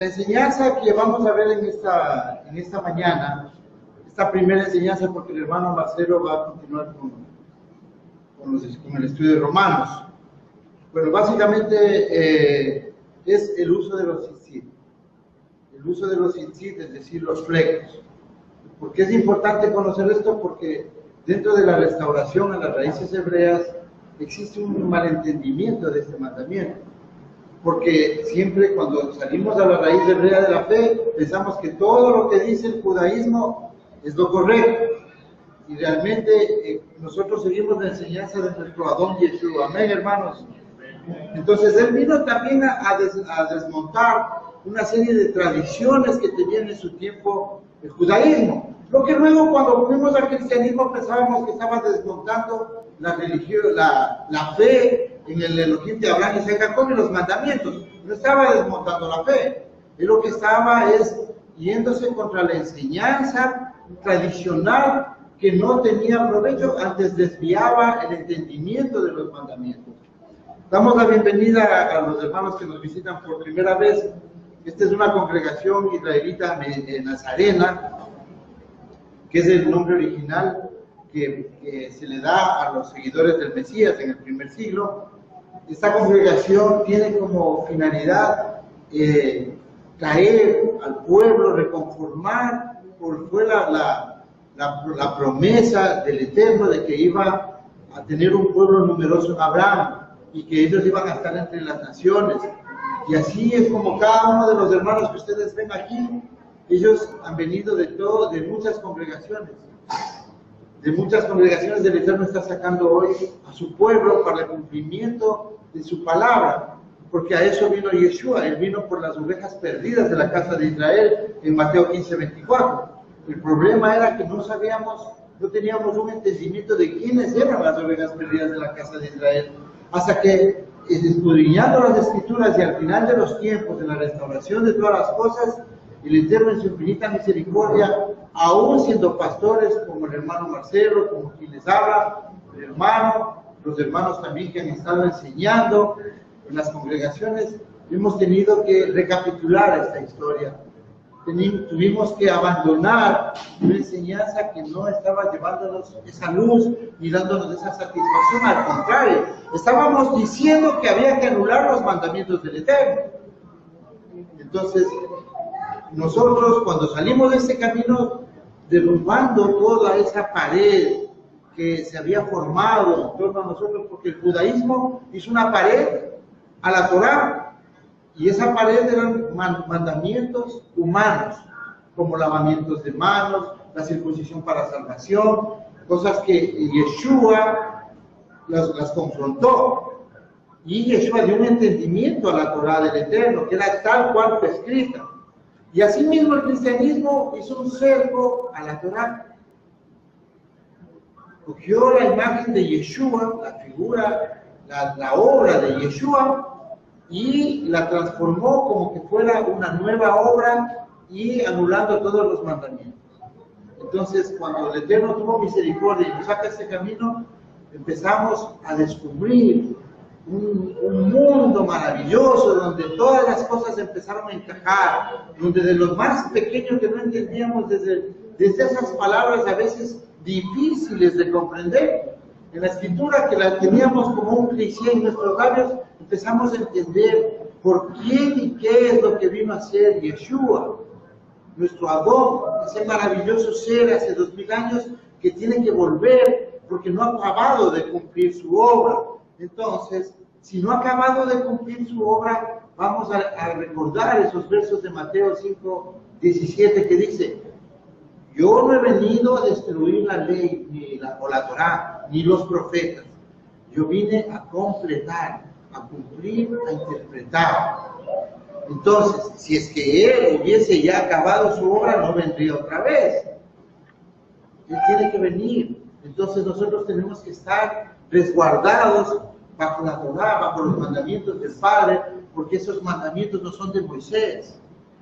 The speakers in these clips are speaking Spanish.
La enseñanza que vamos a ver en esta mañana, esta primera enseñanza, porque el hermano Marcelo va a continuar con el estudio de Romanos. Bueno, básicamente es el uso de los tzitzit. El uso de los tzitzit, es decir, los flecos. ¿Por qué es importante conocer esto? Porque dentro de la restauración a las raíces hebreas existe un malentendimiento de este mandamiento. Porque siempre cuando salimos a la raíz hebrea de la fe, pensamos que todo lo que dice el judaísmo es lo correcto. Y realmente nosotros seguimos la enseñanza de nuestro Adón Yeshua. Amén, hermanos. Entonces él vino también a desmontar una serie de tradiciones que tenían en su tiempo el judaísmo. Lo que luego cuando fuimos al cristianismo pensábamos que estaba desmontando la religión, la fe en el Elohim de Abraham, Isaac y Jacob y los mandamientos. No estaba desmontando la fe. Él lo que estaba es yéndose contra la enseñanza tradicional que no tenía provecho, antes desviaba el entendimiento de los mandamientos. Damos la bienvenida a los hermanos que nos visitan por primera vez. Esta es una congregación israelita nazarena, que es el nombre original que se le da a los seguidores del Mesías en el primer siglo. Esta congregación tiene como finalidad traer al pueblo, reconformar, porque fue la promesa del Eterno de que iba a tener un pueblo numeroso en Abraham y que ellos iban a estar entre las naciones. Y así es como cada uno de los hermanos que ustedes ven aquí, ellos han venido de muchas congregaciones. De muchas congregaciones del Eterno está sacando hoy a su pueblo para el cumplimiento de su palabra, porque a eso vino Yeshua. Él vino por las ovejas perdidas de la casa de Israel en Mateo 15:24. El problema era que no teníamos un entendimiento de quiénes eran las ovejas perdidas de la casa de Israel, hasta que escudriñando las Escrituras y al final de los tiempos, en la restauración de todas las cosas, el Eterno en su infinita misericordia, aún siendo pastores como el hermano Marcelo, como quien les habla, el hermano, los hermanos también que han estado enseñando en las congregaciones, hemos tenido que recapitular esta historia. Tuvimos que abandonar una enseñanza que no estaba llevándonos esa luz ni dándonos esa satisfacción. Al contrario, estábamos diciendo que había que anular los mandamientos del Eterno. Entonces, nosotros cuando salimos de ese camino, derrumbando toda esa pared que se había formado en torno a nosotros, porque el judaísmo hizo una pared a la Torá, y esa pared eran mandamientos humanos, como lavamientos de manos, la circuncisión para salvación, cosas que Yeshua las confrontó. Y Yeshua dio un entendimiento a la Torá del Eterno, que era tal cual fue escrita. Y asimismo el cristianismo hizo un cerco a la Torá. Cogió la imagen de Yeshua, la figura, la obra de Yeshua, y la transformó como que fuera una nueva obra y anulando todos los mandamientos. Entonces, cuando el Eterno tuvo misericordia y nos saca ese camino, empezamos a descubrir un mundo maravilloso donde todas las cosas empezaron a encajar, donde de los más pequeños que no entendíamos, desde esas palabras a veces difíciles de comprender, en la escritura que la teníamos como un cliché en nuestros labios, empezamos a entender por quién y qué es lo que vino a hacer Yeshua, nuestro Adón, ese maravilloso ser hace 2000 años que tiene que volver porque no ha acabado de cumplir su obra. Entonces, si no ha acabado de cumplir su obra, vamos a recordar esos versos de Mateo 5:17 que dice: yo no he venido a destruir la ley o la Torá, ni los profetas. Yo vine a completar, a cumplir, a interpretar. Entonces, si es que Él hubiese ya acabado su obra, no vendría otra vez. Él tiene que venir. Entonces nosotros tenemos que estar resguardados bajo la Torá, bajo los mandamientos del Padre, porque esos mandamientos no son de Moisés.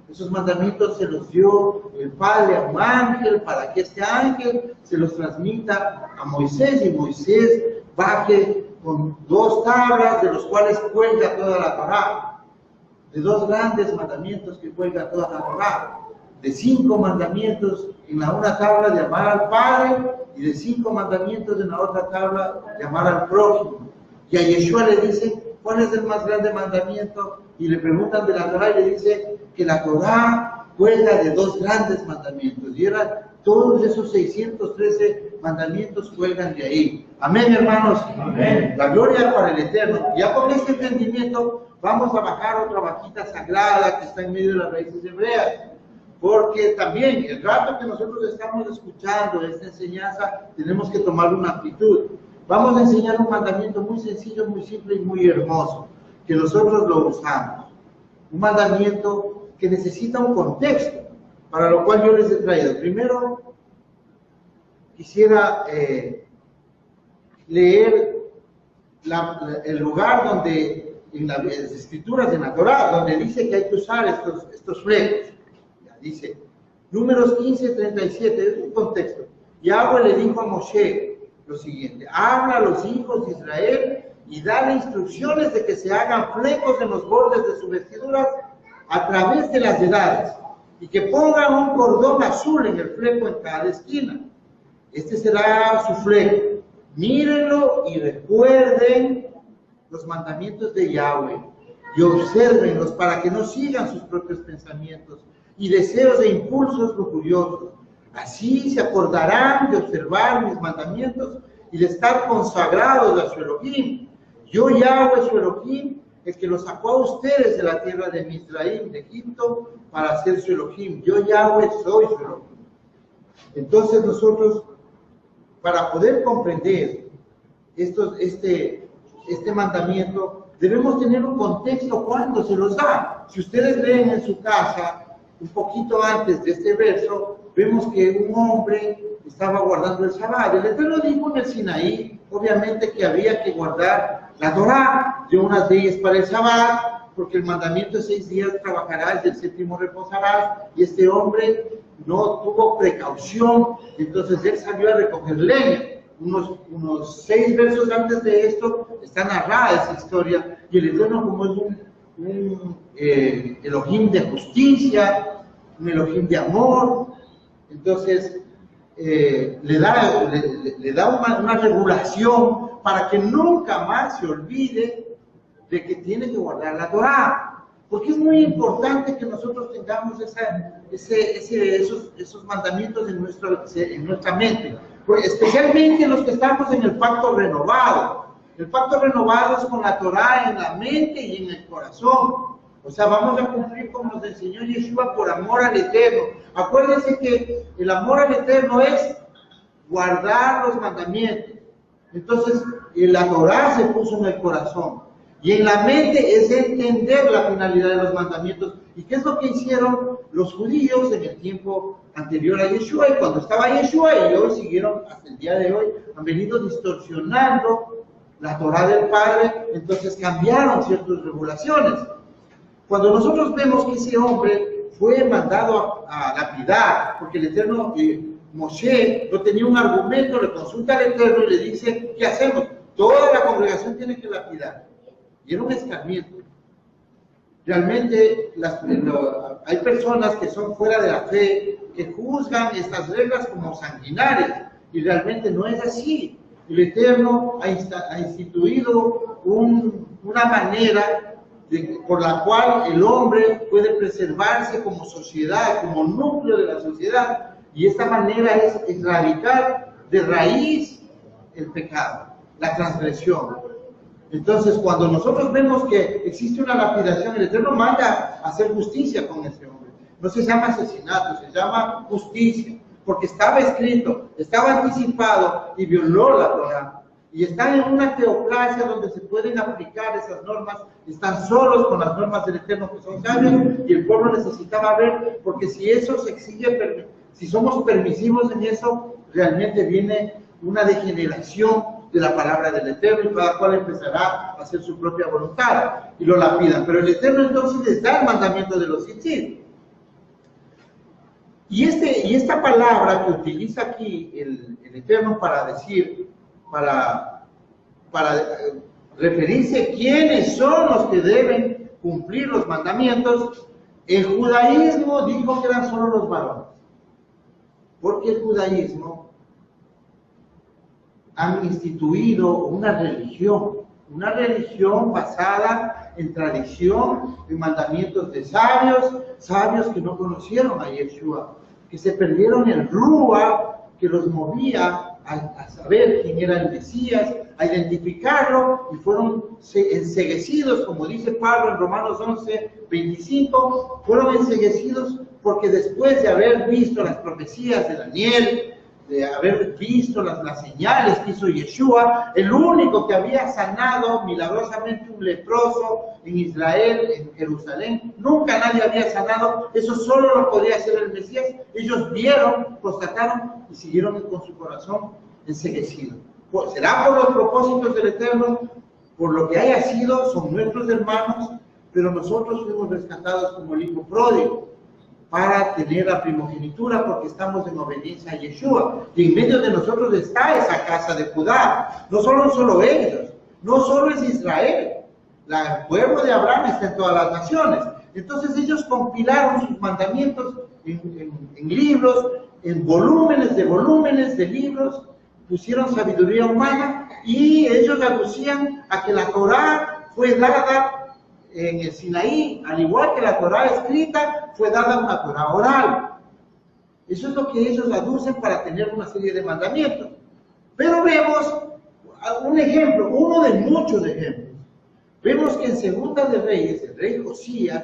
Esos mandamientos se los dio el Padre a un ángel para que este ángel se los transmita a Moisés, y Moisés baje con 2 tablas de los cuales cuelga toda la Torá. de 2 grandes mandamientos que cuelga toda la Torá, de 5 mandamientos en la una tabla de amar al Padre y de 5 mandamientos en la otra tabla de amar al prójimo. Y a Yeshua le dicen, ¿cuál es el más grande mandamiento? Y le preguntan de la Torá y le dice que la Torá cuelga de 2 grandes mandamientos. Y eran todos esos 613 mandamientos cuelgan de ahí. Amén, hermanos. Amén. La gloria para el Eterno. Ya con este entendimiento vamos a bajar otra vaquita sagrada que está en medio de las raíces hebreas. Porque también el rato que nosotros estamos escuchando esta enseñanza, tenemos que tomar una actitud. Vamos a enseñar un mandamiento muy sencillo, muy simple y muy hermoso, que nosotros lo usamos. Un mandamiento que necesita un contexto, para lo cual yo les he traído. Primero, quisiera leer el lugar donde, en las escrituras de la Torá, donde dice que hay que usar estos flecos. Dice, Números 15:37, es un contexto. Yahweh le dijo a Moshe lo siguiente: habla a los hijos de Israel y dale instrucciones de que se hagan flecos en los bordes de sus vestiduras a través de las edades, y que pongan un cordón azul en el fleco en cada esquina. Este será su fleco. Mírenlo y recuerden los mandamientos de Yahweh y obsérvenlos para que no sigan sus propios pensamientos y deseos e impulsos lujuriosos. Así se acordarán de observar mis mandamientos y de estar consagrados a su Elohim. Yo, Yahweh, su Elohim, el que los sacó a ustedes de la tierra de Misraim, de Egipto, para ser su Elohim. Yo, Yahweh, soy su Elohim. Entonces nosotros, para poder comprender este mandamiento, debemos tener un contexto cuando se los da. Si ustedes leen en su casa, un poquito antes de este verso, vemos que un hombre estaba guardando el Shabbat. El Eterno dijo en el Sinaí, obviamente, que había que guardar la Torá, dio unas leyes para el Shabbat, porque el mandamiento de 6 días trabajarás y el 7º reposarás, y este hombre no tuvo precaución, entonces él salió a recoger leña. Unos 6 versos antes de esto está narrada esa historia, y el Eterno, como es un Elohim de justicia, un Elohim de amor, entonces le da una regulación para que nunca más se olvide de que tiene que guardar la Torá, porque es muy importante que nosotros tengamos esos mandamientos en nuestra mente, especialmente los que estamos en el pacto renovado. El pacto renovado es con la Torá en la mente y en el corazón. O sea, vamos a cumplir como nos enseñó Yeshua por amor al Eterno. Acuérdense que el amor al Eterno es guardar los mandamientos. Entonces, la Torá se puso en el corazón. Y en la mente es entender la finalidad de los mandamientos. ¿Y qué es lo que hicieron los judíos en el tiempo anterior a Yeshua? Y cuando estaba Yeshua, y hoy siguieron hasta el día de hoy, han venido distorsionando la Torá del Padre, entonces cambiaron ciertas regulaciones. Cuando nosotros vemos que ese hombre fue mandado a lapidar, porque el Eterno, Moshe, no tenía un argumento, le consulta al Eterno y le dice, ¿qué hacemos? Toda la congregación tiene que lapidar. Y era un escarmiento. Realmente hay personas que son fuera de la fe, que juzgan estas reglas como sanguinarias, y realmente no es así. El Eterno ha instituido una manera por la cual el hombre puede preservarse como sociedad, como núcleo de la sociedad, y esta manera es erradicar de raíz el pecado, la transgresión. Entonces, cuando nosotros vemos que existe una lapidación, el Eterno manda a hacer justicia con ese hombre. No se llama asesinato, se llama justicia, porque estaba escrito, estaba anticipado y violó la Torá. Y están en una teocracia donde se pueden aplicar esas normas, están solos con las normas del Eterno que son sabios, y el pueblo necesitaba ver, porque si eso se exige, si somos permisivos en eso, realmente viene una degeneración de la palabra del Eterno, y cada cual empezará a hacer su propia voluntad, y lo lapidan. Pero el Eterno entonces les da el mandamiento de los tzitzit. Y esta palabra que utiliza aquí el Eterno para decir, para referirse quiénes son los que deben cumplir los mandamientos. El judaísmo dijo que eran solo los varones, porque el judaísmo han instituido una religión basada en tradición, en mandamientos de sabios que no conocieron a Yeshua, que se perdieron el Rúa que los movía a saber quién era el Mesías, a identificarlo, y fueron enceguecidos, como dice Pablo en Romanos 11:25, fueron enceguecidos porque después de haber visto las profecías de Daniel, de haber visto las señales que hizo Yeshua, el único que había sanado milagrosamente un leproso en Israel, en Jerusalén, nunca nadie había sanado, eso solo lo podía hacer el Mesías. Ellos vieron, constataron y siguieron con su corazón enceguecido. Será por los propósitos del Eterno, por lo que haya sido, son nuestros hermanos, pero nosotros fuimos rescatados como el hijo pródigo, para tener la primogenitura, porque estamos en obediencia a Yeshua. Y en medio de nosotros está esa casa de Judá. No solo ellos, no solo es Israel. El pueblo de Abraham está en todas las naciones. Entonces ellos compilaron sus mandamientos en libros, en volúmenes de libros, pusieron sabiduría humana, y ellos aducían a que la Torá fue dada en el Sinaí, al igual que la Torá escrita, fue dada una Torá oral. Eso es lo que ellos aducen para tener una serie de mandamientos. Pero vemos un ejemplo, uno de muchos ejemplos. Vemos que en Segunda de Reyes, el rey Josías,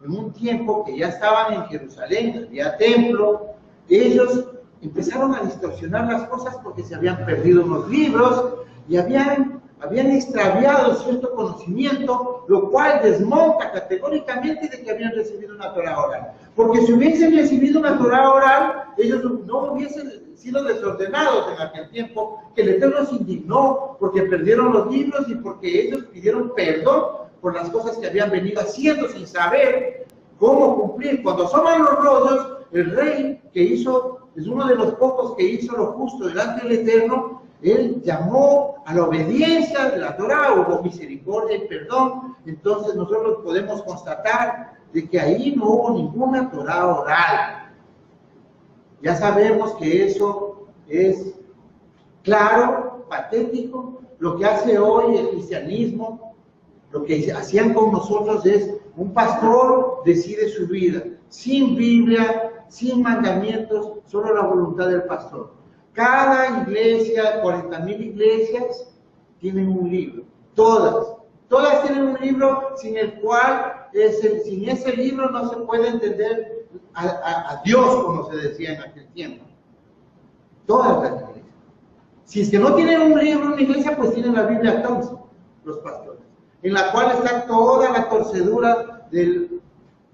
en un tiempo que ya estaban en Jerusalén, había templo, ellos empezaron a distorsionar las cosas porque se habían perdido unos libros y habían extraviado cierto conocimiento, lo cual desmonta categóricamente de que habían recibido una Torá oral. Porque si hubiesen recibido una Torá oral, ellos no hubiesen sido desordenados en aquel tiempo, que el Eterno se indignó porque perdieron los libros y porque ellos pidieron perdón por las cosas que habían venido haciendo sin saber cómo cumplir. Cuando asoman los rollos, el rey es uno de los pocos que hizo lo justo delante del Eterno. Él llamó a la obediencia de la Torá, hubo misericordia y perdón. Entonces nosotros podemos constatar de que ahí no hubo ninguna Torá oral. Ya sabemos que eso es claro, patético. Lo que hace hoy el cristianismo, lo que hacían con nosotros es, un pastor decide su vida, sin Biblia, sin mandamientos, solo la voluntad del pastor. Cada iglesia, 40,000 iglesias, tienen un libro. Todas tienen un libro sin el cual, sin ese libro no se puede entender a Dios, como se decía en aquel tiempo. Todas las iglesias. Si es que no tienen un libro en una iglesia, pues tienen la Biblia Thompson, los pastores, en la cual está toda la torcedura del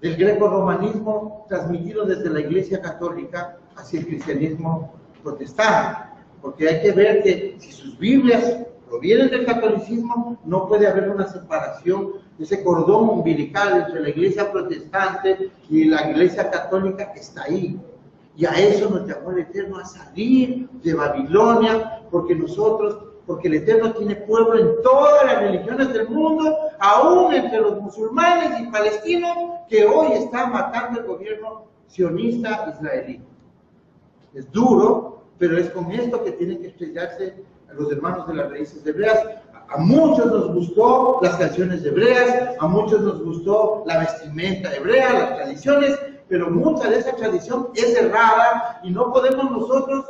greco-romanismo transmitido desde la iglesia católica hacia el cristianismo protestante, porque hay que ver que si sus Biblias provienen del catolicismo, no puede haber una separación, ese cordón umbilical entre la iglesia protestante y la iglesia católica está ahí. Y a eso nos llamó el Eterno, a salir de Babilonia, porque el Eterno tiene pueblo en todas las religiones del mundo, aún entre los musulmanes y palestinos, que hoy están matando el gobierno sionista israelí. Es duro, pero es con esto que tienen que estrellarse a los hermanos de las raíces hebreas. A muchos nos gustó las canciones hebreas, a muchos nos gustó la vestimenta hebrea, las tradiciones, pero mucha de esa tradición es errada y no podemos nosotros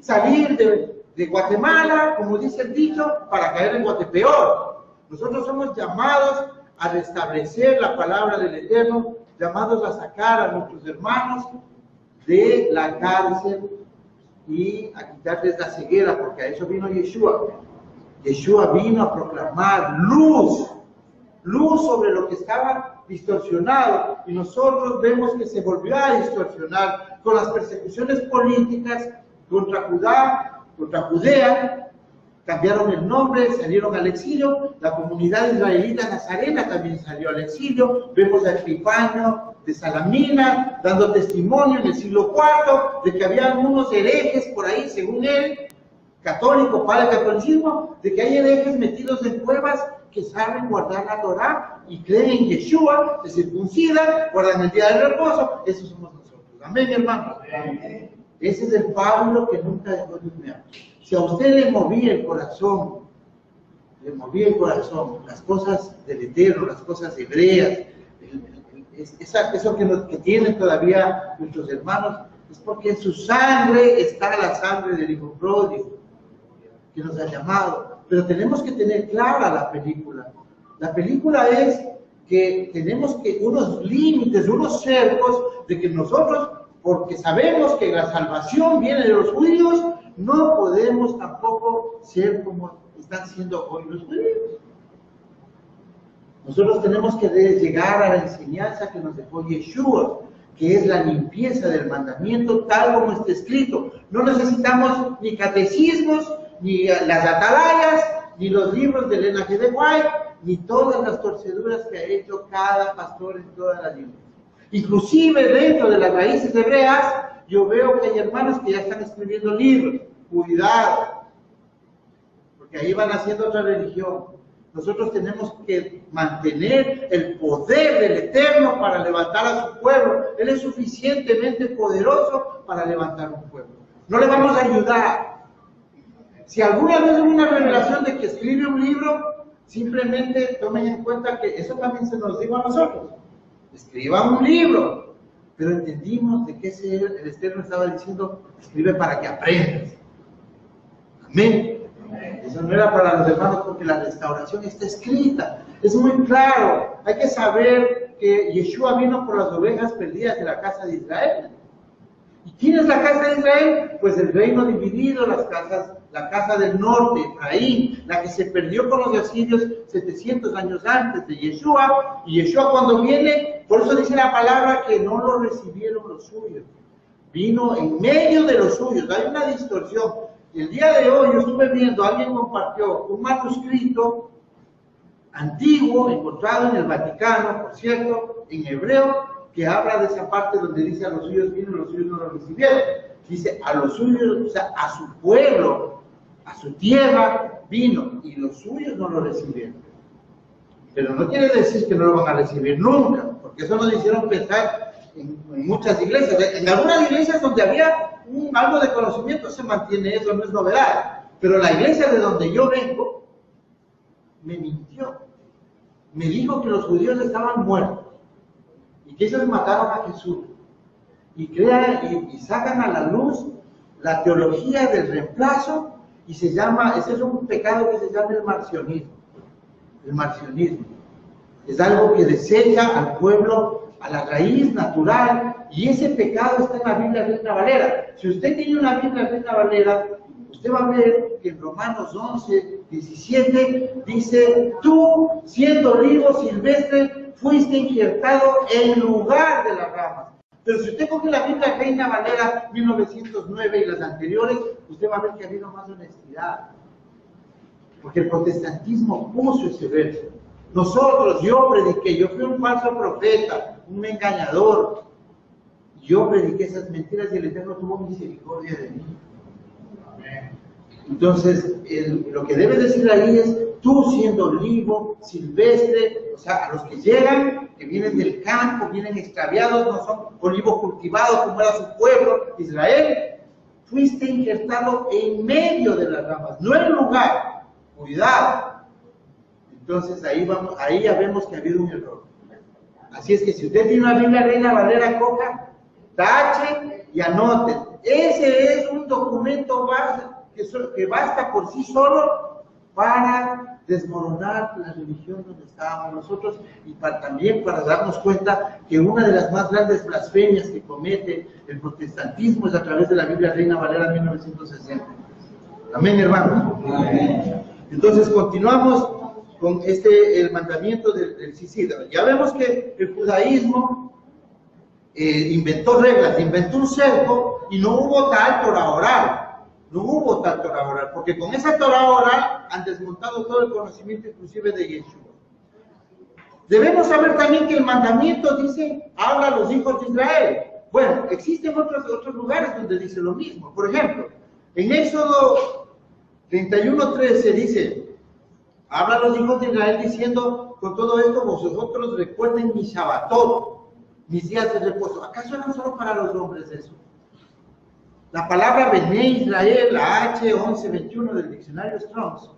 salir de Guatemala, como dice el dicho, para caer en Guatepeor. Nosotros somos llamados a restablecer la palabra del Eterno, llamados a sacar a nuestros hermanos de la cárcel y a quitarles la ceguera, porque a eso vino Yeshua. Yeshua vino a proclamar luz sobre lo que estaba distorsionado, y nosotros vemos que se volvió a distorsionar con las persecuciones políticas contra Judea. Cambiaron el nombre, salieron al exilio. La comunidad israelita nazarena también salió al exilio. Vemos a Epifanio de Salamina dando testimonio en el siglo IV de que había unos herejes por ahí, según él, católico, para el catolicismo, de que hay herejes metidos en cuevas que saben guardar la Torah y creen en Yeshua, se circuncidan, guardan el día del reposo. Esos somos nosotros. Amén, hermanos. Ese es el Pablo que nunca dejó de humear. Si a usted le movía el corazón, las cosas del Eterno, las cosas hebreas, eso que tienen todavía nuestros hermanos, es porque en su sangre está la sangre del Hijo Pródigo, que nos ha llamado. Pero tenemos que tener clara la película. La película es que tenemos que unos límites, unos cercos, de que nosotros, porque sabemos que la salvación viene de los judíos, no podemos tampoco ser como están siendo hoy los judíos. Nosotros tenemos que llegar a la enseñanza que nos dejó Yeshua, que es la limpieza del mandamiento tal como está escrito. No necesitamos ni catecismos, ni las atalayas, ni los libros del Elena G. de White, ni todas las torceduras que ha hecho cada pastor en todas las iglesias. Inclusive dentro de las raíces hebreas, yo veo que hay hermanos que ya están escribiendo libros. Cuidado, porque ahí van haciendo otra religión. Nosotros tenemos que mantener el poder del Eterno para levantar a su pueblo. Él es suficientemente poderoso para levantar un pueblo. No le vamos a ayudar. Si alguna vez hubo una revelación de que escribe un libro, simplemente tomen en cuenta que eso también se nos dijo a nosotros. Escriban un libro. Pero entendimos de que el Eterno estaba diciendo, escribe para que aprendas. Amén. Eso no era para los hermanos porque la restauración está escrita. Es muy claro. Hay que saber que Yeshua vino por las ovejas perdidas de la casa de Israel. ¿Y quién es la casa de Israel? Pues el reino dividido, la casa del norte, Efraín, la que se perdió con los asirios 700 años antes de Yeshua. Y Yeshua cuando viene, por eso dice la palabra que no lo recibieron los suyos. Vino en medio de los suyos. Hay una distorsión. El día de hoy yo estuve viendo, alguien compartió un manuscrito antiguo, encontrado en el Vaticano, por cierto, en hebreo, que habla de esa parte donde dice a los suyos vino, los suyos no lo recibieron. Dice a los suyos, o sea, a su pueblo, a su tierra vino, y los suyos no lo recibieron. Pero no quiere decir que no lo van a recibir nunca, porque eso nos hicieron pensar en muchas iglesias. En algunas iglesias donde había algo de conocimiento se mantiene eso, no es novedad. Pero la iglesia de donde yo vengo me mintió. Me dijo que los judíos estaban muertos y que ellos mataron a Jesús. Y sacan a la luz la teología del reemplazo y ese es un pecado que se llama el marcionismo. El marcionismo es algo que desecha al pueblo a la raíz natural, y ese pecado está en la Biblia Reina Valera. Si usted tiene una Biblia Reina Valera, usted va a ver que en Romanos 11, 17 dice: tú, siendo olivo silvestre, fuiste injertado en lugar de las ramas. Pero si usted coge la Biblia Reina Valera 1909 y las anteriores, usted va a ver que ha habido más honestidad, porque el protestantismo puso ese verso. Nosotros, yo prediqué, yo fui un falso profeta, un engañador. Yo prediqué esas mentiras y el Eterno tuvo misericordia de mí. Entonces, lo que debe decir ahí es: tú, siendo olivo silvestre, o sea, a los que llegan, que vienen del campo, vienen extraviados, no son olivos cultivados como era su pueblo, Israel, fuiste injertado en medio de las ramas, no en lugar. Cuidado. Entonces ahí ya vemos que ha habido un error. Así es que si usted tiene una Biblia Reina Valera, coja, tache y anote. Ese es un documento base que basta por sí solo para desmoronar la religión donde estábamos nosotros, y también para darnos cuenta que una de las más grandes blasfemias que comete el protestantismo es a través de la Biblia Reina Valera 1960. Amén, hermanos. Amén. Entonces continuamos con el mandamiento del Sisida. Ya vemos que el judaísmo inventó reglas, inventó un cerco, y no hubo tal Torah oral. No hubo tal Torah oral, porque con esa Torah oral han desmontado todo el conocimiento inclusive de Yeshua. Debemos saber también que el mandamiento dice, habla a los hijos de Israel. Bueno, existen otros lugares donde dice lo mismo. Por ejemplo, en Éxodo 31:13 dice: Habla a los hijos de Israel diciendo, con todo esto vosotros recuerden mi Shabbatot, mis días de reposo. ¿Acaso eran solo para los hombres eso? La palabra Bené Israel, la H1121 del diccionario Strong's,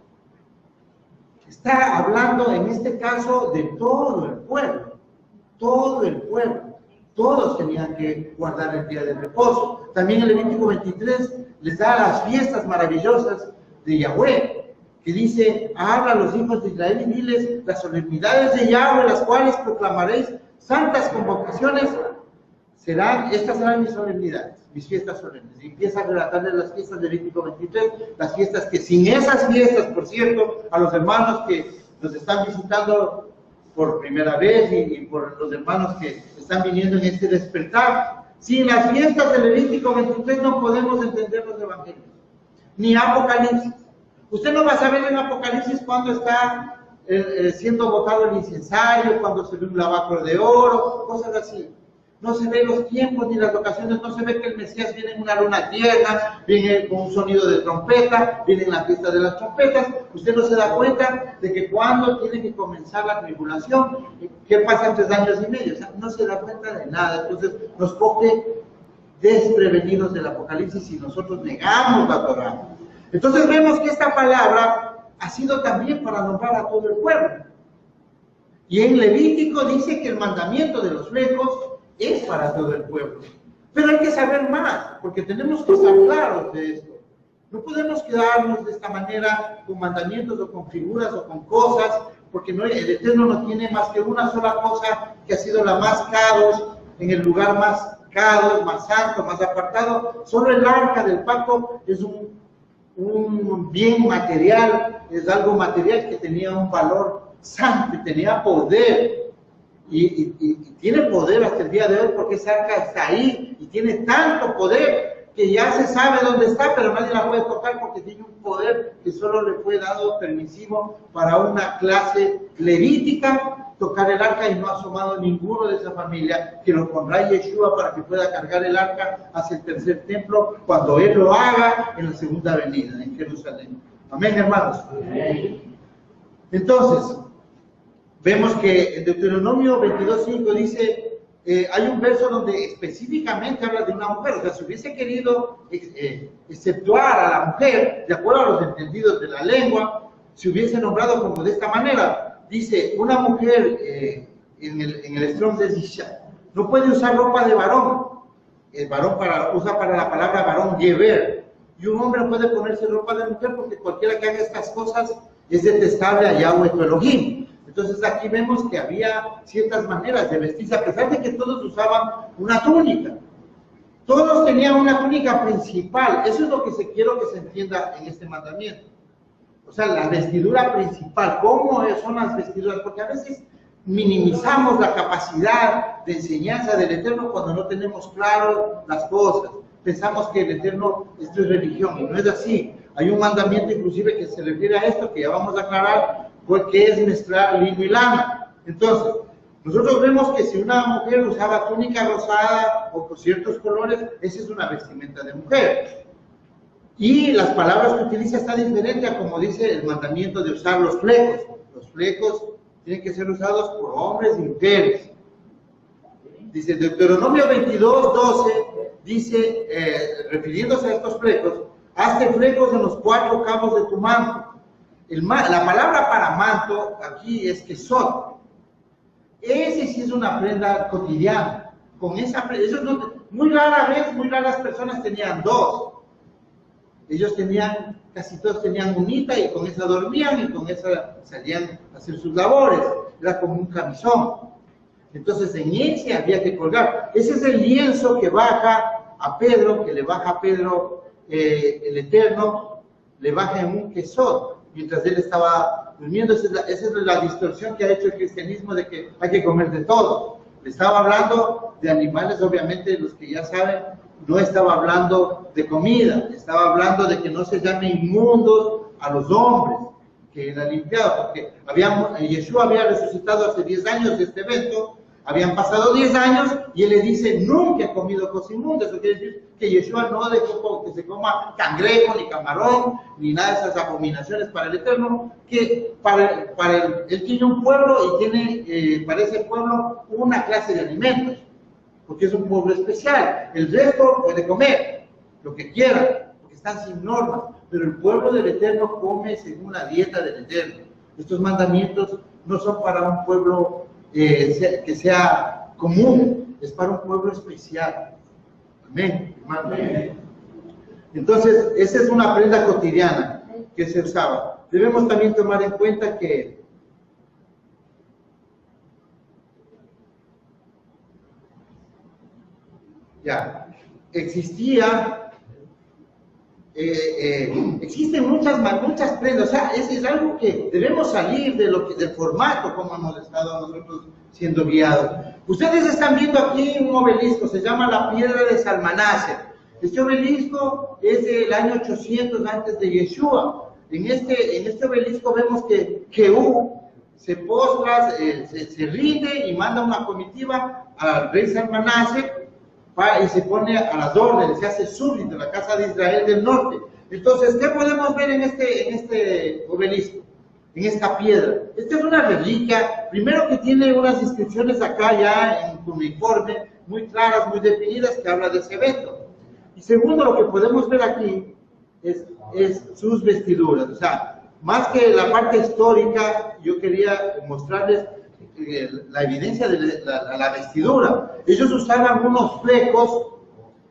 está hablando en este caso de todo el pueblo. Todo el pueblo. Todos tenían que guardar el día de reposo. También el Levítico 23 les da las fiestas maravillosas de Yahweh, que dice, habla a los hijos de Israel y diles las solemnidades de Yahweh, las cuales proclamaréis santas convocaciones, estas serán mis solemnidades, mis fiestas solemnes. Y empieza a relatarles las fiestas de Levítico 23, las fiestas que sin esas fiestas, por cierto, a los hermanos que nos están visitando por primera vez y por los hermanos que están viniendo en este despertar, sin las fiestas de Levítico 23 no podemos entender los evangelios, ni Apocalipsis. Usted no va a saber en Apocalipsis cuando está siendo botado el incensario, cuando se ve un lavacro de oro, cosas así. No se ve los tiempos ni las ocasiones, no se ve que el Mesías viene en una luna tierna, viene con un sonido de trompeta, viene en la fiesta de las trompetas. Usted no se da cuenta de que cuando tiene que comenzar la tribulación, ¿qué pasa en 3 años y medio? O sea, no se da cuenta de nada. Entonces nos coge desprevenidos del Apocalipsis y nosotros negamos la Torá. Entonces vemos que esta palabra ha sido también para nombrar a todo el pueblo. Y en Levítico dice que el mandamiento de los flecos es para todo el pueblo. Pero hay que saber más, porque tenemos que estar claros de esto. No podemos quedarnos de esta manera con mandamientos o con figuras o con cosas, porque no, el Eterno no tiene más que una sola cosa que ha sido la más caros, en el lugar más caros, más santo, más apartado. Solo el arca del pacto es un bien material, es algo material que tenía un valor santo y tenía poder. Y tiene poder hasta el día de hoy porque esa arca está ahí y tiene tanto poder que ya se sabe dónde está, pero nadie la puede tocar porque tiene un poder que solo le fue dado permisivo para una clase levítica tocar el arca, y no ha asomado ninguno de esa familia que lo pondrá Yeshua para que pueda cargar el arca hacia el tercer templo cuando él lo haga en la segunda venida en Jerusalén. Amén, hermanos. Amén. Entonces, vemos que en Deuteronomio 22:5 dice, hay un verso donde específicamente habla de una mujer. O sea, si hubiese querido exceptuar a la mujer, de acuerdo a los entendidos de la lengua, se hubiese nombrado como de esta manera. Dice, una mujer en el Strong's de Isha no puede usar ropa de varón. El varón usa para la palabra varón yever. Y un hombre puede ponerse ropa de mujer porque cualquiera que haga estas cosas es detestable a Yahweh tu Elohim. Entonces aquí vemos que había ciertas maneras de vestirse, a pesar de que todos usaban una túnica. Todos tenían una túnica principal. Eso es lo que quiero que se entienda en este mandamiento. O sea, la vestidura principal. ¿Cómo son las vestiduras? Porque a veces minimizamos la capacidad de enseñanza del Eterno cuando no tenemos claro las cosas. Pensamos que el Eterno, esto es religión, y no es así. Hay un mandamiento inclusive que se refiere a esto, que ya vamos a aclarar, porque es mezclar lino y lana. Entonces, nosotros vemos que si una mujer usaba túnica rosada o con ciertos colores, esa es una vestimenta de mujer. Y las palabras que utiliza está diferente a como dice el mandamiento de usar los flecos. Los flecos tienen que ser usados por hombres y mujeres. Dice Deuteronomio 22:12, dice, refiriéndose a estos flecos, hazte flecos en los 4 cabos de tu manto. La palabra para manto aquí es kesot. Ese sí es una prenda cotidiana. Con esa prenda, eso no, muy raras personas tenían 2. Ellos casi todos tenían unita y con esa dormían y con esa salían a hacer sus labores. Era como un camisón. Entonces en ese había que colgar. Ese es el lienzo que baja a Pedro, que le baja a Pedro el Eterno, le baja en un kesot, mientras él estaba durmiendo. Esa es la distorsión que ha hecho el cristianismo de que hay que comer de todo. Le estaba hablando de animales, obviamente los que ya saben, no estaba hablando de comida, estaba hablando de que no se llame inmundos a los hombres, que era limpiado, porque Yeshua había resucitado hace 10 años de este evento, Habían pasado 10 años y él le dice, nunca he comido cosa inmunda. Eso quiere decir que Yeshua no dejó que se coma cangrejo, ni camarón, ni nada de esas abominaciones para el Eterno, que él tiene un pueblo y tiene para ese pueblo una clase de alimentos, porque es un pueblo especial. El resto puede comer lo que quiera, porque están sin normas, pero el pueblo del Eterno come según la dieta del Eterno. Estos mandamientos no son para un pueblo que sea común, es para un pueblo especial. Amén, hermano. Amén. Entonces, esa es una prenda cotidiana que se usaba. Debemos también tomar en cuenta que existen muchas prendas. O sea, es algo que debemos salir del formato como hemos estado nosotros siendo guiados. Ustedes están viendo aquí un obelisco, se llama la piedra de Salmanaser. Este obelisco es del año 800 antes de Yeshua. En este obelisco vemos que Jehú se postra, se rinde y manda una comitiva al rey Salmanaser y se pone a las órdenes, se hace súbdito de la casa de Israel del norte. Entonces, ¿qué podemos ver en este obelisco? En esta piedra. Esta es una reliquia, primero que tiene unas inscripciones acá ya en cuneiforme, muy claras, muy definidas, que habla de ese evento. Y segundo, lo que podemos ver aquí es sus vestiduras. O sea, más que la parte histórica, yo quería mostrarles la evidencia de la vestidura. Ellos usaban unos flecos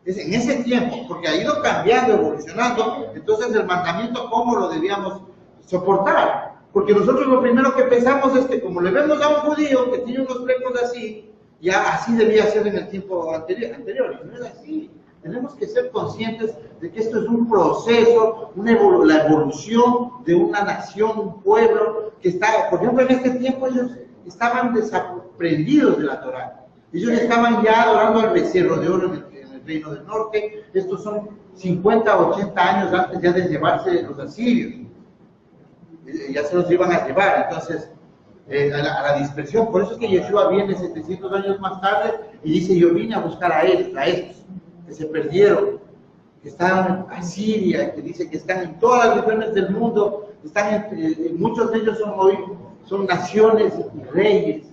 en ese tiempo, porque ha ido cambiando, evolucionando. Entonces el mandamiento, ¿cómo lo debíamos soportar? Porque nosotros lo primero que pensamos es que como le vemos a un judío que tiene unos flecos así, ya así debía ser en el tiempo anterior, y no es así. Tenemos que ser conscientes de que esto es un proceso, la evolución de una nación, un pueblo que está, por ejemplo, en este tiempo ellos estaban desaprendidos de la Torá. Ellos estaban ya adorando al becerro de oro en el reino del norte. Estos son 50 o 80 años antes ya de llevarse los asirios. Ya se los iban a llevar, entonces, a la dispersión. Por eso es que Yeshua viene 700 años más tarde y dice, yo vine a buscar a estos que se perdieron, que están en Asiria, que dice que están en todas las regiones del mundo, muchos de ellos son naciones y reyes.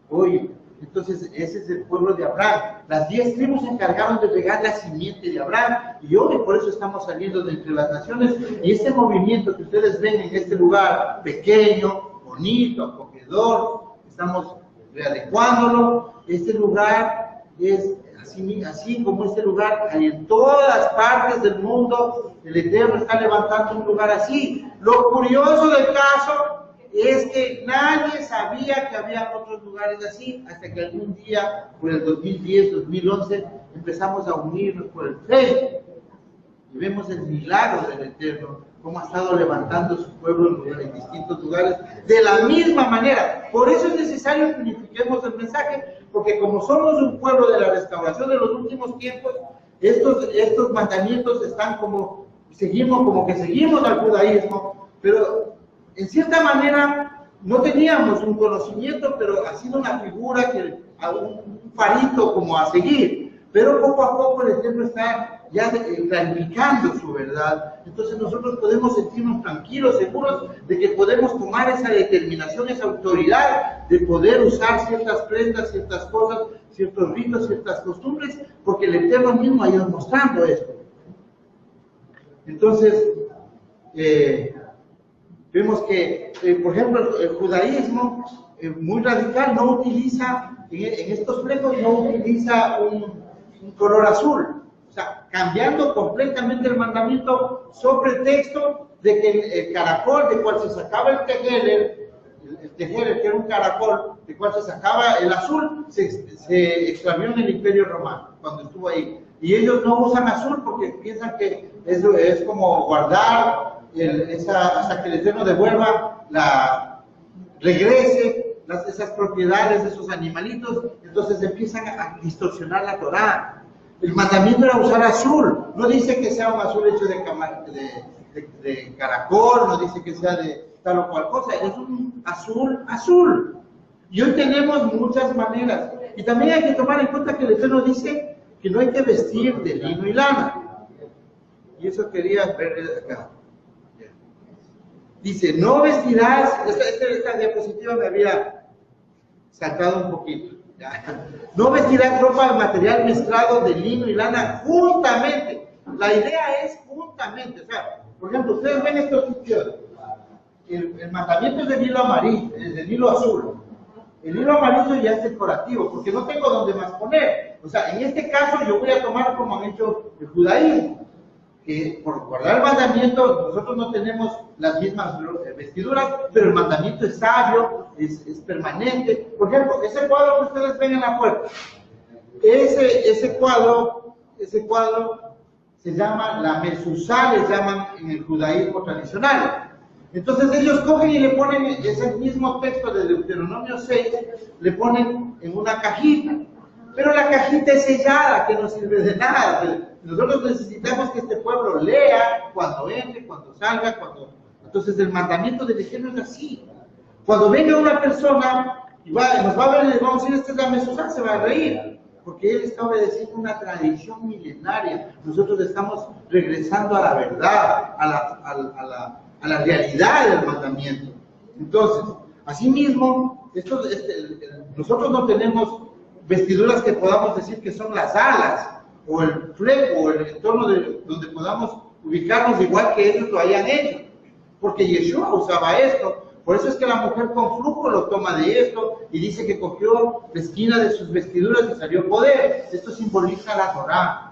Oye, entonces ese es el pueblo de Abraham. Las 10 tribus se encargaron de regar la simiente de Abraham, y hoy por eso estamos saliendo de entre las naciones. Y este movimiento que ustedes ven en este lugar pequeño, bonito, acogedor, estamos readecuándolo. Este lugar es así como este lugar hay en todas partes del mundo. El Eterno está levantando un lugar así. Lo curioso del caso es que nadie sabía que había otros lugares así, hasta que algún día, por el 2010, 2011, empezamos a unirnos por el Facebook y vemos el milagro del Eterno, cómo ha estado levantando su pueblo en distintos lugares de la misma manera. Por eso es necesario que unifiquemos el mensaje, porque como somos un pueblo de la restauración de los últimos tiempos, estos mandamientos están como que seguimos al judaísmo, pero en cierta manera no teníamos un conocimiento, pero ha sido una figura, un farito como a seguir. Pero poco a poco el Eterno está ya clarificando su verdad. Entonces nosotros podemos sentirnos tranquilos, seguros de que podemos tomar esa determinación, esa autoridad de poder usar ciertas prendas, ciertas cosas, ciertos ritos, ciertas costumbres, porque el Eterno mismo ha ido mostrando esto. Entonces, vemos que, por ejemplo, el judaísmo muy radical no utiliza, en estos flecos no utiliza un color azul, o sea, cambiando completamente el mandamiento sobre el texto de que el caracol de cual se sacaba el tejeler, que era un caracol de cual se sacaba el azul, se extravió en el Imperio Romano cuando estuvo ahí. Y ellos no usan azul porque piensan que eso es como guardar hasta que el Eterno devuelva, regrese esas propiedades de esos animalitos. Entonces empiezan a distorsionar la Torá. El mandamiento era usar azul. No dice que sea un azul hecho de caracol, no dice que sea de tal o cual cosa. Es un azul. Y hoy tenemos muchas maneras. Y también hay que tomar en cuenta que el Eterno dice que no hay que vestir de lino y lana. Y eso quería ver acá. Dice, no vestirás, esta diapositiva me había sacado un poquito. No vestirás ropa de material mezclado de lino y lana juntamente. La idea es juntamente. O sea, por ejemplo, ustedes ven estos sitios. El mandamiento es del hilo amarillo, es del hilo azul. El hilo amarillo ya es decorativo, porque no tengo donde más poner. O sea, en este caso yo voy a tomar como han hecho el judaísmo, que por guardar el mandamiento nosotros no tenemos las mismas vestiduras, pero el mandamiento es sabio, es permanente. Por ejemplo, ese cuadro que ustedes ven en la puerta, ese cuadro se llama la mezuzá, le llaman en el judaísmo tradicional. Entonces ellos cogen y le ponen ese mismo texto de Deuteronomio 6, le ponen en una cajita, pero la cajita es sellada, que no sirve de nada. Nosotros necesitamos que este pueblo lea cuando entre, cuando salga, Entonces el mandamiento del Eterno es así. Cuando venga una persona y nos va a ver y le vamos a decir, esta es la mezuzá, se va a reír, porque él está obedeciendo una tradición milenaria. Nosotros estamos regresando a la verdad, a la realidad del mandamiento. Entonces, asimismo, nosotros no tenemos vestiduras que podamos decir que son las alas, o el fleco, o el entorno donde podamos ubicarnos igual que ellos lo hayan hecho, porque Yeshua usaba esto. Por eso es que la mujer con flujo lo toma de esto y dice que cogió la esquina de sus vestiduras y salió poder. Esto simboliza la Torá.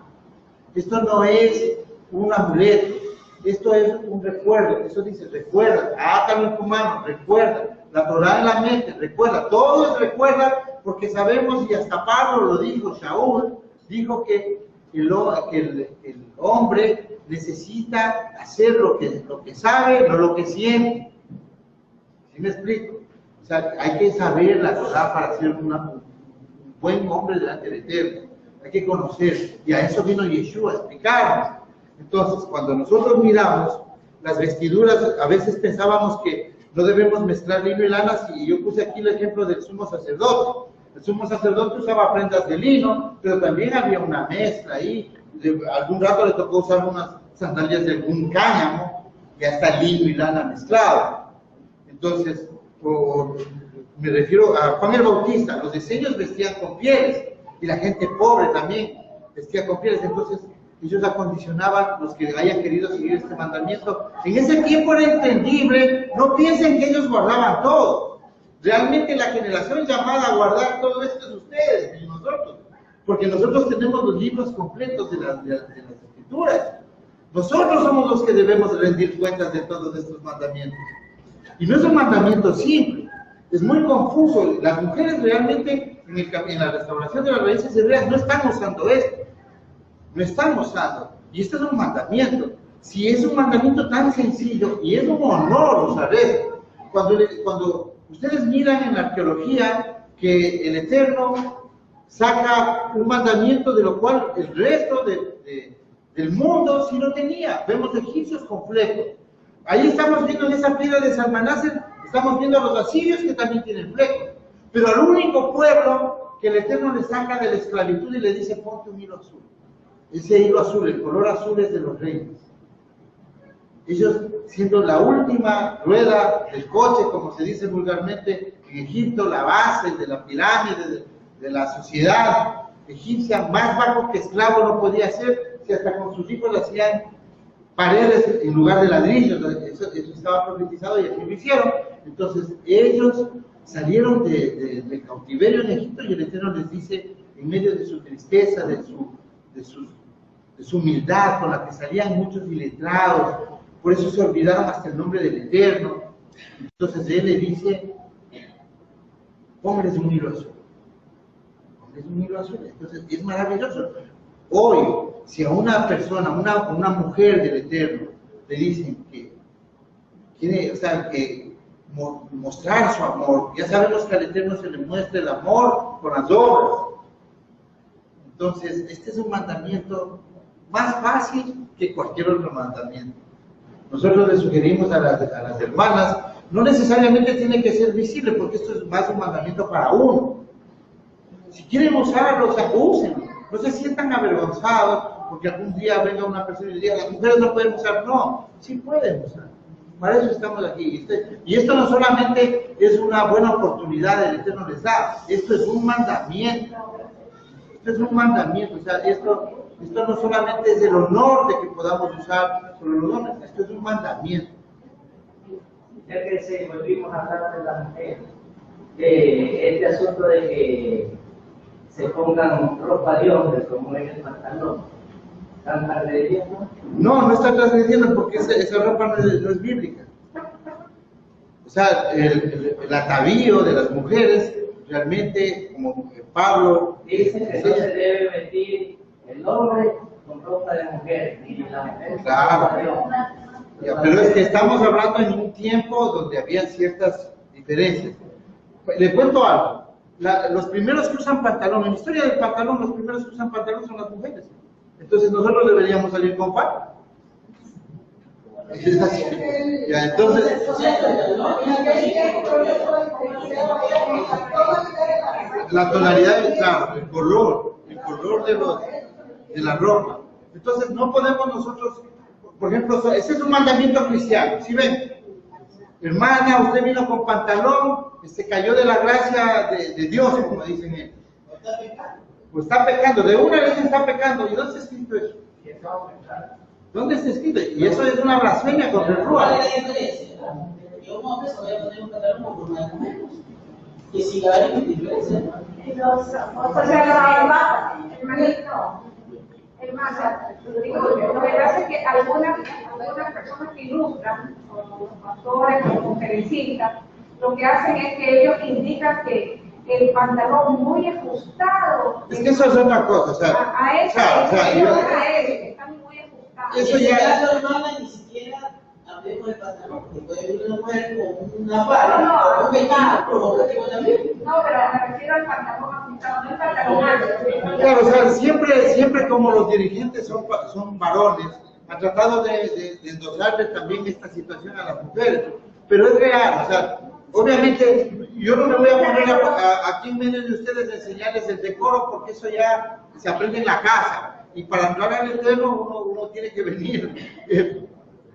Esto no es un amuleto. Esto es un recuerdo. Eso dice, recuerda, átalo en tu mano, recuerda. La Torá en la mente, recuerda. Todo es recuerda, porque sabemos, y hasta Pablo lo dijo, Shaul dijo que el hombre necesita hacer lo que sabe, no lo que siente. ¿Sí me explico? O sea, hay que saber la Torá para ser un buen hombre delante del Eterno. Hay que conocer. Y a eso vino Yeshua a explicarnos. Entonces, cuando nosotros miramos las vestiduras, a veces pensábamos que no debemos mezclar lino y lana, y yo puse aquí el ejemplo del sumo sacerdote. El sumo sacerdote usaba prendas de lino, pero también había una mezcla ahí. Algún rato le tocó usar unas sandalias de algún cáñamo, y hasta lino y lana mezclado. Entonces, me refiero a Juan el Bautista, los diseños vestían con pieles, y la gente pobre también vestía con pieles. Entonces, ellos acondicionaban los que hayan querido seguir este mandamiento. En ese tiempo era entendible, no piensen que ellos guardaban todo. Realmente la generación llamada a guardar todo esto es ustedes y nosotros, porque nosotros tenemos los libros completos de las escrituras. Nosotros somos los que debemos rendir cuentas de todos estos mandamientos. Y no es un mandamiento simple, es muy confuso. Las mujeres realmente en la restauración de las raíces hebreas no están usando esto. No están usando. Y este es un mandamiento. Si es un mandamiento tan sencillo, y es un honor usar esto. Cuando ustedes miran en la arqueología que el Eterno saca un mandamiento de lo cual el resto del mundo sí lo tenía. Vemos egipcios con flecos. Ahí estamos viendo en esa piedra de Salmanásser, estamos viendo a los asirios que también tienen flecos. Pero al único pueblo que el Eterno le saca de la esclavitud y le dice, ponte un hilo azul. Ese hilo azul, el color azul es de los reyes. Ellos, siendo la última rueda del coche, como se dice vulgarmente en Egipto, la base de la pirámide de la sociedad egipcia, más bajo que esclavo no podía ser, si hasta con sus hijos le hacían paredes en lugar de ladrillos. Eso estaba profetizado y así lo hicieron. Entonces ellos salieron del cautiverio en Egipto, y el Eterno les dice, en medio de su tristeza, de su humildad con la que salían muchos iletrados, por eso se olvidaron hasta el nombre del Eterno. Entonces él le dice, póngales un hilo azul. Póngales un hilo azul. Entonces es maravilloso. Hoy, si a una persona, una mujer del Eterno, le dicen que quiere, que mostrar su amor, ya sabemos que al Eterno se le muestra el amor con las obras. Entonces, este es un mandamiento más fácil que cualquier otro mandamiento. Nosotros le sugerimos a las hermanas, no necesariamente tiene que ser visible, porque esto es más un mandamiento para uno. Si quieren usarlo, o sea, úsenlo. No se sientan avergonzados porque algún día venga una persona y diga, las mujeres no pueden usar. No, sí pueden usar. Para eso estamos aquí. Y esto no solamente es una buena oportunidad que el Eterno les da, esto es un mandamiento. Esto es un mandamiento. O sea, esto no solamente es el honor de que podamos usar sobre los hombres, esto es un mandamiento. Ya que se volvimos a hablar de las mujeres, este asunto de que se pongan ropa de hombres como en el pantalón, ¿están transgrediendo? No está transgrediendo porque esa ropa no es bíblica. O sea, el atavío de las mujeres realmente, como Pablo dice que no se debe vestir el hombre con ropa de mujer, ni la mujer claro. con ropa de hombre. Pero es que estamos hablando en un tiempo donde había ciertas diferencias. Le cuento algo. Los primeros que usan pantalón, en la historia del pantalón, los primeros que usan pantalón son las mujeres. Entonces nosotros deberíamos salir con falda. Ya, entonces, la tonalidad, claro, el color de la ropa. Entonces no podemos nosotros, por ejemplo, ese es un mandamiento cristiano. ¿Sí ven? Hermana, usted vino con pantalón, se cayó de la gracia de Dios, como dicen ellos. Pues está pecando, de una vez está pecando. ¿Y dónde está escrito eso? ¿Dónde está escrito? Y eso es una blasfemia contra el Ruach. Yo un hombre se voy a poner un pantalón con forma de mujer. Que siga habiendo diferencia. O sea, la verdad, hermana, lo que pasa es que algunas personas que ilustran, como los pastores, como conferencistas, lo que hacen es que ellos indican que el pantalón muy ajustado. Es que eso es otra cosa, o sea. A eso, están muy ajustados. Eso ya. En hermana, ni siquiera hablemos del pantalón, porque puede venir una mujer con una falda, con un vestido provocativo también. No, pero me refiero al pantalón ajustado, no el pantalón alto. Claro, o sea, siempre como los dirigentes son varones, han tratado de endosarle también esta situación a las mujeres, pero es real, o sea, obviamente yo no me voy a poner aquí en medio de ustedes a enseñarles el decoro porque eso ya se aprende en la casa, y para honrar al Eterno uno tiene que venir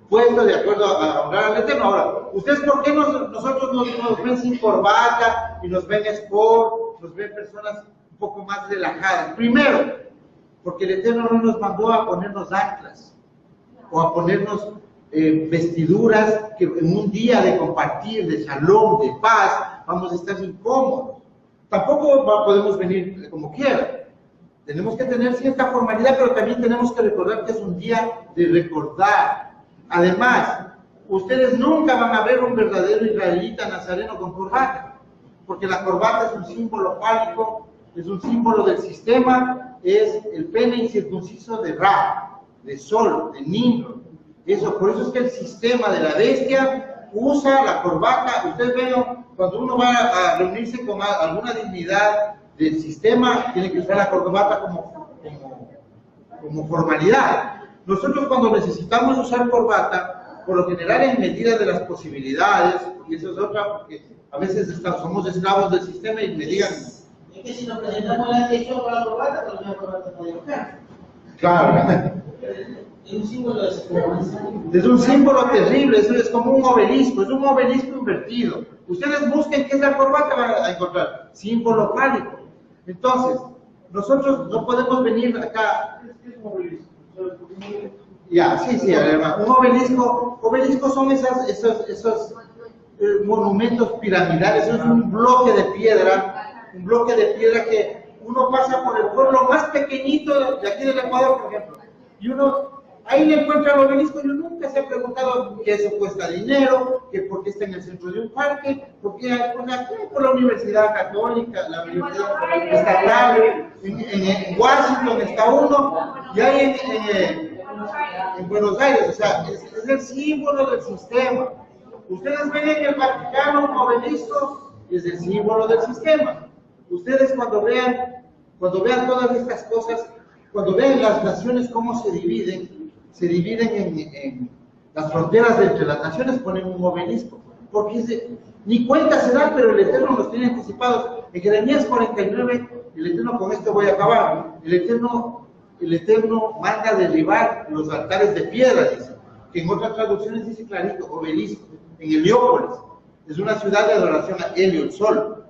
puesto de acuerdo a honrar al Eterno. Ahora, ¿ustedes por qué nosotros nos ven sin corbata y nos ven sport, nos ven personas un poco más relajadas? Primero, porque el Eterno no nos mandó a ponernos anclas o a ponernos vestiduras que en un día de compartir, de shalom, de paz, vamos a estar incómodos. Tampoco podemos venir como quiera. Tenemos que tener cierta formalidad, pero también tenemos que recordar que es un día de recordar. Además, ustedes nunca van a ver un verdadero israelita nazareno con corbata, porque la corbata es un símbolo fálico, es un símbolo del sistema, es el pene incircunciso de Ra, de Sol, de Nimrod. Por eso es que el sistema de la bestia usa la corbata. Ustedes ven, cuando uno va a reunirse con alguna dignidad del sistema, tiene que usar la corbata como formalidad. Nosotros cuando necesitamos usar corbata, por lo general en medida de las posibilidades, y eso es otra, porque a veces somos esclavos del sistema y me digan... Es que si nos presentamos la elección con la corbata, con la corbata no enojar. Claro. Es un símbolo de supremacía. Es un símbolo terrible, eso es como un obelisco, es un obelisco invertido. Ustedes busquen qué es la corbata, van a encontrar símbolo fálico. Entonces, nosotros no podemos venir acá. ¿Qué es un obelisco? Ya, sí, además, un obelisco son esos monumentos piramidales, es un bloque de piedra que uno pasa por el pueblo más pequeñito de aquí del Ecuador, por ejemplo, y uno ahí le encuentra el obelisco y uno nunca se ha preguntado que eso cuesta dinero, que por qué está en el centro de un parque, porque por la Universidad Católica, la Universidad Estatal, en Washington está uno, y hay en Buenos Aires, o sea, es el símbolo del sistema. Ustedes ven en el Vaticano un obelisco, es el símbolo del sistema. Ustedes cuando vean todas estas cosas, cuando vean las naciones cómo se dividen en las fronteras entre las naciones, ponen un obelisco, porque ni cuenta se da, pero el Eterno los tiene anticipados. En Jeremías 49 El Eterno, con esto voy a acabar, el Eterno manda derribar los altares de piedra, dice, que en otras traducciones dice clarito, obelisco, en Heliópolis, es una ciudad de adoración a Helio, el sol.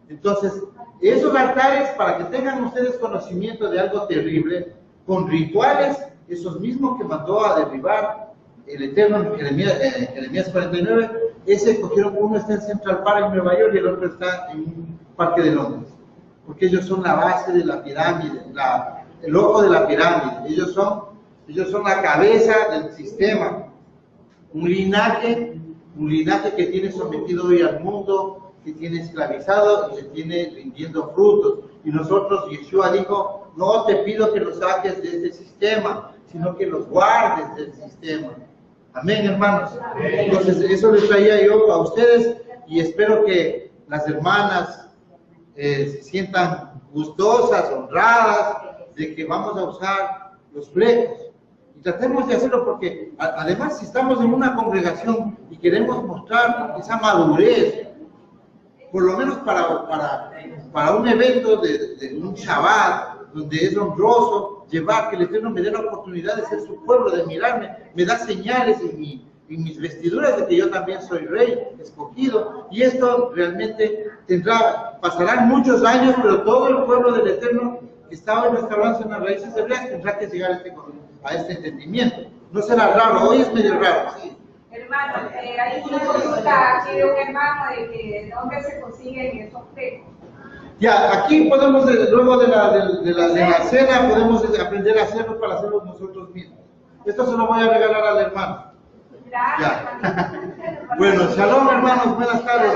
Entonces, esos altares, para que tengan ustedes conocimiento de algo terrible, con rituales, esos mismos que mandó a derribar el Eterno en Jeremías 49, ese cogieron, uno está en Central Park en Nueva York y el otro está en un parque de Londres, porque ellos son la base de la pirámide, el ojo de la pirámide, ellos son la cabeza del sistema, un linaje que tiene sometido hoy al mundo, que tiene esclavizado y que tiene rindiendo frutos. Y nosotros, Yeshua dijo, no te pido que los saques de este sistema, sino que los guardes del sistema. Amén, hermanos. Entonces, eso les traía yo a ustedes y espero que las hermanas se sientan gustosas, honradas, de que vamos a usar los flecos. Y tratemos de hacerlo porque, además, si estamos en una congregación y queremos mostrar esa madurez, por lo menos para un evento de un Shabbat, donde es honroso llevar, que el Eterno me dé la oportunidad de ser su pueblo, de mirarme, me da señales en mis vestiduras de que yo también soy rey, escogido, y esto realmente pasarán muchos años, pero todo el pueblo del Eterno que está hoy restaurando en las raíces hebreas tendrá que llegar a este entendimiento. No será raro, hoy es medio raro, ¿sí? Hermano, hay una consulta aquí de un hermano de que dónde se consiguen esos flecos. Ya, aquí podemos, luego de la cena, podemos aprender a hacerlo para hacerlo nosotros mismos. Esto se lo voy a regalar al hermano. Gracias. Ya. Bueno, shalom hermanos, buenas tardes.